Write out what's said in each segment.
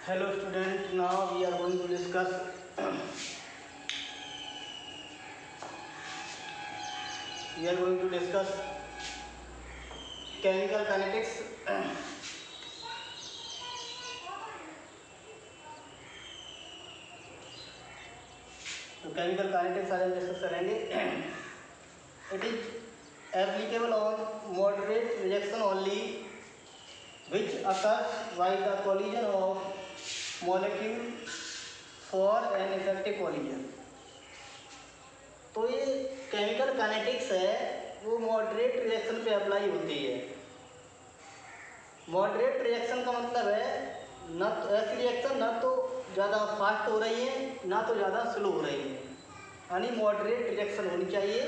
Hello student, now we are going to discuss chemical kinetics. तो chemical kinetics आज हम discuss करेंगे. It is applicable on moderate reaction only, which occurs by the collision of molecule for an effective collision. तो ये chemical kinetics है वो moderate reaction पे apply होती है. मॉडरेट रिएक्शन का मतलब है ना तो ऐसी रिएक्शन ना तो ज़्यादा फास्ट हो रही है ना तो ज़्यादा स्लो हो रही है, यानी मॉडरेट रिएक्शन होनी चाहिए.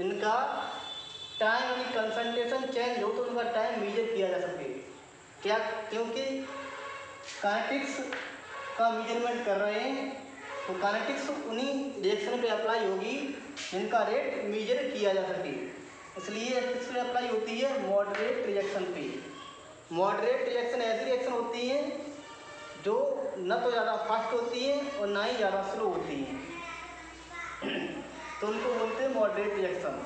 इनका टाइम यानी कंसंट्रेशन चेंज हो तो उनका टाइम मेजर किया जा सके. क्या? क्योंकि काइनेटिक्स का मेजरमेंट कर रहे हैं तो काइनेटिक्स उन्हीं रिएक्शन पे अप्लाई होगी जिनका रेट मेजर किया जा सके. इसलिए किस पे अप्लाई होती है? मॉडरेट रिएक्शन पे. मॉडरेट रिएक्शन ऐसी रिएक्शन होती है जो न तो ज़्यादा फास्ट होती है और ना ही ज़्यादा स्लो होती है, तो उनको बोलते हैं मॉडरेट रिएक्शन.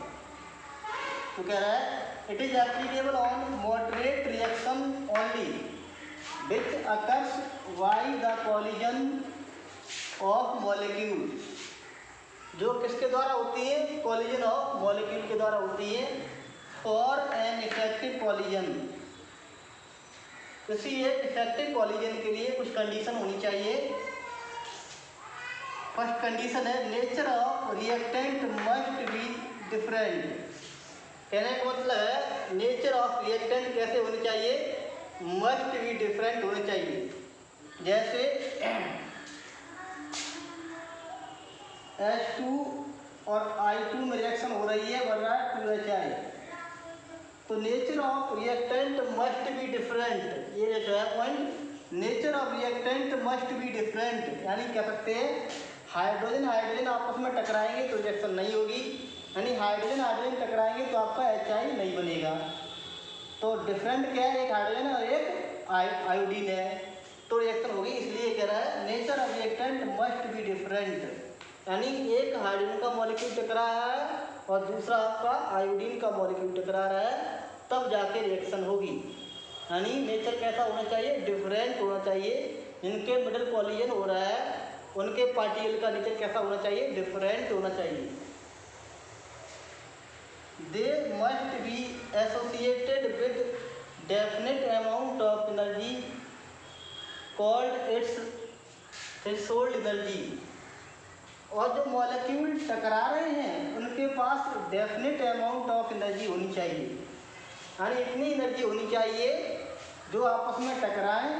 तो कह रहा है it is applicable on moderate reaction only which occurs by the collision of molecule. जो किसके द्वारा होती है? कॉलिजन ऑफ मॉलिक्यूल के द्वारा होती है. फॉर एन इफेक्टिव कॉलिजन, किसी एक इफेक्टिव कॉलिजन के लिए कुछ कंडीशन होनी चाहिए. फर्स्ट कंडीशन है nature of reactant must be different. कहने का मतलब है नेचर ऑफ रिएक्टेंट कैसे होनी चाहिए? मस्ट बी डिफरेंट होने चाहिए. जैसे H2 और I2 में रिएक्शन हो रही है, बन रहा है 2HI, तो nature of reactant must be different. ये जो है point, nature of reactant must be different, यानी कह सकते हैं हाइड्रोजन हाइड्रोजन आपस में टकराएंगे तो रिएक्शन नहीं होगी, यानी हाइड्रोजन हाइड्रोजन टकराएंगे तो आपका HI नहीं बनेगा. तो डिफरेंट क्या है? एक हाइड्रोजन और एक आयोडीन है तो रिएक्शन होगी. इसलिए कह रहा है nature of reactant must be different, यानी एक हाइड्रोजन का मॉलिक्यूल टकरा रहा है और दूसरा आपका आयोडीन का मॉलिक्यूल टकरा रहा है, तब जाके रिएक्शन होगी. यानी नेचर कैसा होना चाहिए? डिफरेंट होना चाहिए. इनके मिडल कॉलिजन हो रहा है उनके पार्टिकल का नेचर कैसा होना चाहिए? डिफरेंट होना चाहिए. They must be associated with definite amount of energy called its threshold energy. और जो मॉलिक्यूल टकरा रहे हैं उनके पास डेफिनेट अमाउंट ऑफ एनर्जी होनी चाहिए, यानी इतनी एनर्जी होनी चाहिए जो आपस में टकराएं.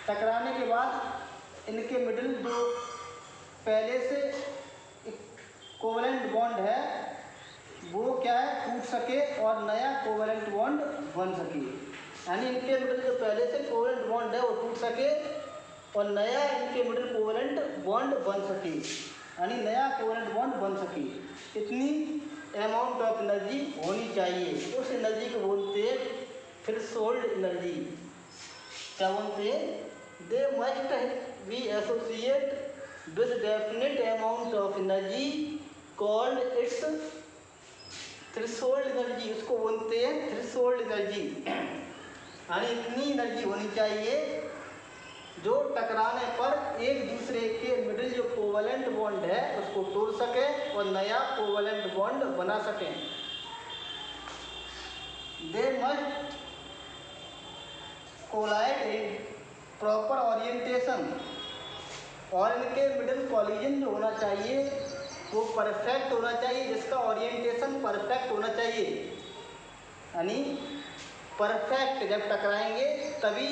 टकराने के बाद इनके मिडिल जो पहले से कोवलेंट बॉन्ड है वो क्या है? टूट सके और नया कोवलेंट बॉन्ड बन सके. यानी इनके मिडिल जो पहले से कोवलेंट बॉन्ड है वो टूट सके और नया इनके मिडिल कोवलेंट बॉन्ड बन सके, यानी नया कोवलेंट बॉन्ड बन सके. इतनी अमाउंट ऑफ एनर्जी होनी चाहिए. उस एनर्जी को बोलते हैं थ्रेशोल्ड एनर्जी. क्या बोलते हैं? They must be associate with definite amount of energy called its threshold energy. उसको बोलते हैं थ्रेशोल्ड एनर्जी, यानी इतनी एनर्जी होनी चाहिए जो टकराने पर एक दूसरे के मिडिल जो कोवलेंट बॉन्ड है उसको तोड़ सके और नया कोवलेंट बॉन्ड बना सके. They must collide in proper orientation, और इनके मिडिल कॉलिजन जो होना चाहिए वो परफेक्ट होना चाहिए, जिसका ओरिएंटेशन परफेक्ट होना चाहिए. यानी परफेक्ट जब टकराएंगे तभी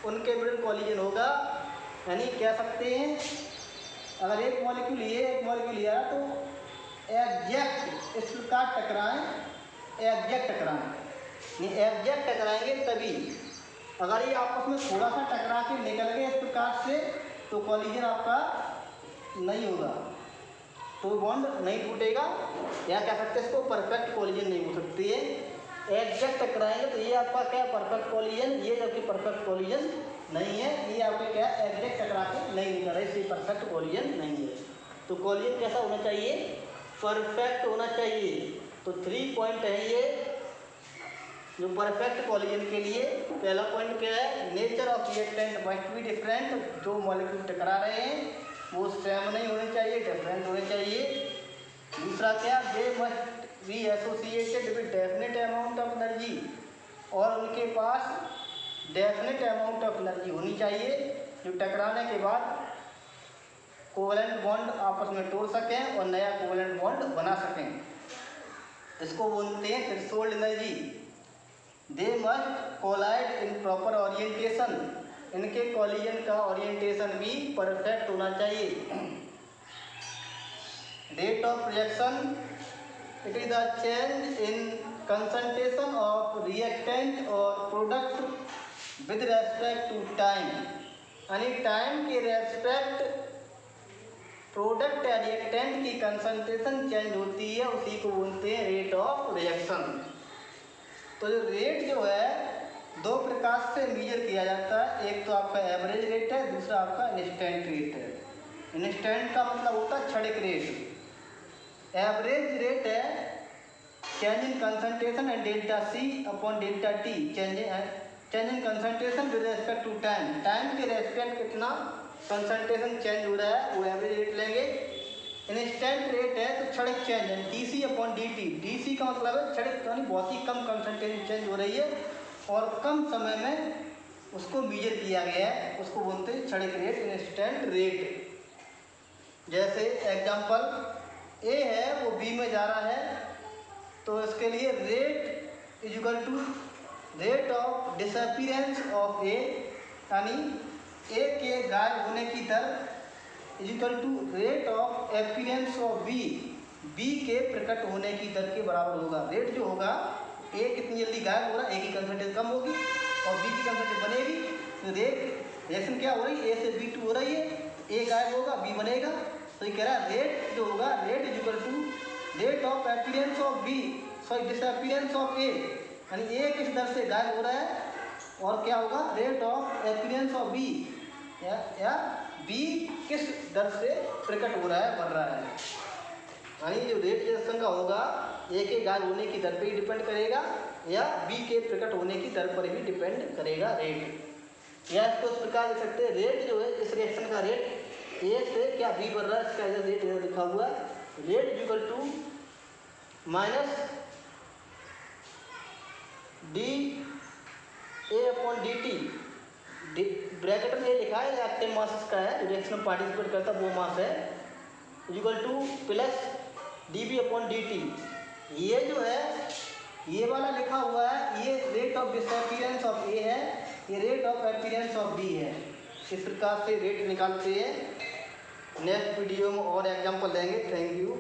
उनके मिडिल कॉलिजन होगा. यानी कह सकते हैं अगर एक मॉलिक्यूल ये एक मॉलिक्यूल लिया तो एग्जैक्ट इस प्रकार टकराएं, एग्जैक्ट टकराएं, नहीं एग्जैक्ट टकराएंगे तभी. अगर ये आपस में थोड़ा सा टकरा के निकल गए इस प्रकार से तो कॉलिजन आपका नहीं होगा, तो बॉन्ड नहीं टूटेगा, या कह सकते हैं इसको परफेक्ट कॉलिजन नहीं हो सकती है. एग्जैक्ट टकराएंगे तो ये आपका क्या परफेक्ट कोलिजन, ये जबकि परफेक्ट कोलिजन नहीं है, ये आपके क्या एग्जैक्ट टकरा के नहीं निकल रहा है, इसलिए परफेक्ट कोलिजन नहीं है। तो कोलिजन कैसा होना चाहिए, परफेक्ट होना चाहिए। तो 3 पॉइंट है ये जो परफेक्ट कोलिजन के लिए। पहला पॉइंट क्या है, nature of reactant must be different, जो मॉलिक्यूल टकरा रहे हैं वो सेम नहीं होने चाहिए, डिफरेंट होने चाहिए। दूसरा क्या, they must be associated with definite amount of energy, और उनके पास डेफिनेट अमाउंट ऑफ एनर्जी होनी चाहिए जो टकराने के बाद कोवलेंट बॉन्ड आपस में तोड़ सकें और नया कोवलेंट बॉन्ड बना सकें। इसको बोलते हैं threshold energy. They must collide in proper orientation, इनके कोलिजन का ओरिएंटेशन भी परफेक्ट होना चाहिए। Rate of reaction, it is the change in concentration of reactant or product with respect to time, यानी टाइम के रेस्पेक्ट प्रोडक्ट या reactant की concentration change होती है, उसी को बोलते हैं रेट ऑफ रिएक्शन। तो जो रेट जो है दो प्रकार से मेजर किया जाता है, एक तो आपका एवरेज रेट है, दूसरा आपका इंस्टेंट रेट है। इंस्टेंट का मतलब होता है क्षणिक रेट। एवरेज रेट है change in concentration and delta C upon delta T, change in concentration with respect to time, time के रेस्पेक्ट कितना कंसंट्रेशन चेंज हो रहा है वो एवरेज रेट लेंगे। इंस्टेंट रेट है तो क्षणिक चेंज है, D C upon D T, D C का मतलब है क्षणिक, यानी बहुत ही कम कंसंट्रेशन चेंज हो रही है और कम समय में उसको मेजर किया गया है, उसको बोलते हैं क्षणिक रेट, इंस्टेंट रेट। जैसे एग्जांपल ए है वो बी में जा रहा है, तो इसके लिए rate is equal to rate of disappearance of A, यानी ए के गायब होने की दर is equal to rate of appearance of B, B के प्रकट होने की दर के बराबर होगा। रेट जो होगा, ए कितनी जल्दी गायब हो रहा है, ए की कंसंट्रेशन कम होगी और बी की कंसंट्रेशन बनेगी, तो रेट रिएक्शन क्या हो रही है, ए से बी टू हो रही है, ए गायब होगा बी बनेगा। तो ये कह रहा है रेट जो होगा, rate is equal to rate of appearance of B, sorry disappearance of A, यानी ए किस दर से गायब हो रहा है और क्या होगा rate of appearance of B, या बी किस दर से प्रकट हो रहा है, बढ़ रहा है। यानी जो रेट रिएक्शन का होगा ए के गायब होने की दर पर ही डिपेंड करेगा या बी के प्रकट होने की दर पर भी डिपेंड करेगा रेट। या इसको इस प्रकार लिख सकते हैं, रेट जो है इस रिएक्शन का रेट ए से क्या बी बढ़ रहा है, इसका रेट लिखा हुआ है, rate is equal to minus D A upon D T, bracket में ये लिखा है एक्टिव मास का है, रिएक्शन में पार्टिसिपेट करता है वो मास है, equal to plus D B upon D T. ये जो है ये वाला लिखा हुआ है, ये rate of disappearance of A है, ये rate of appearance of B है। इस प्रकार से रेट निकालते हैं। नेक्स्ट वीडियो में और एग्जाम्पल देंगे। Thank you.